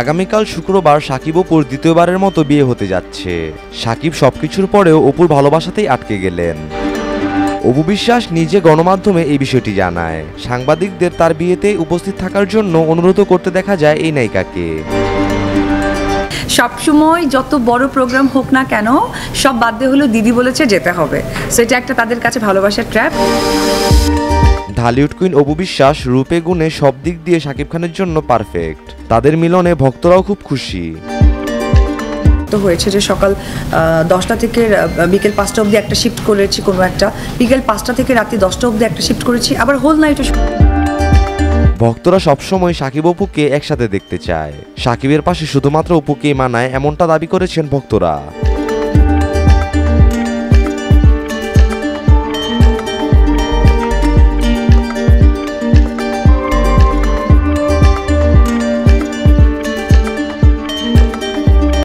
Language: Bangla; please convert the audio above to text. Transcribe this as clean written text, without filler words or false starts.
আগামীকাল শুক্রবার সাকিব অপুর দ্বিতীয়বারের মতো বিয়ে হতে যাচ্ছে। সাকিব সবকিছুর পরেও অপুর ভালোবাসাতেই আটকে গেলেন। অপু বিশ্বাস নিজে গণমাধ্যমে এই বিষয়টি জানায়। সাংবাদিকদের তার বিয়েতে উপস্থিত থাকার জন্য অনুরোধ করতে দেখা যায় এই নায়িকাকে। সবসময় যত বড় প্রোগ্রাম হোক না কেন সব বাদ দিয়ে হলো দিদি বলেছে যেতে হবে, সেটা একটা তাদের কাছে ভালোবাসার ট্র্যাপ। ঢালিউড কুইন অপু বিশ্বাস রূপে গুণে সব দিক দিয়ে শাকিব খানের জন্য পারফেক্ট। তাদের মিলনে ভক্তরাও খুব খুশি। তো হয়েছে যে সকাল 10টা থেকে বিকেল 5টা অবধি একটা শিফট করেছি, কোনো একটা বিকেল 5টা থেকে রাত্রি 10টা অবধি একটা শিফট করেছি, আবার হোল নাইটও। ভক্তরা সবসময় সাকিব অপুকে একসাথে দেখতে চায়। সাকিবের পাশে শুধুমাত্র অপুকেই মানায় এমনটা দাবি করেছেন ভক্তরা।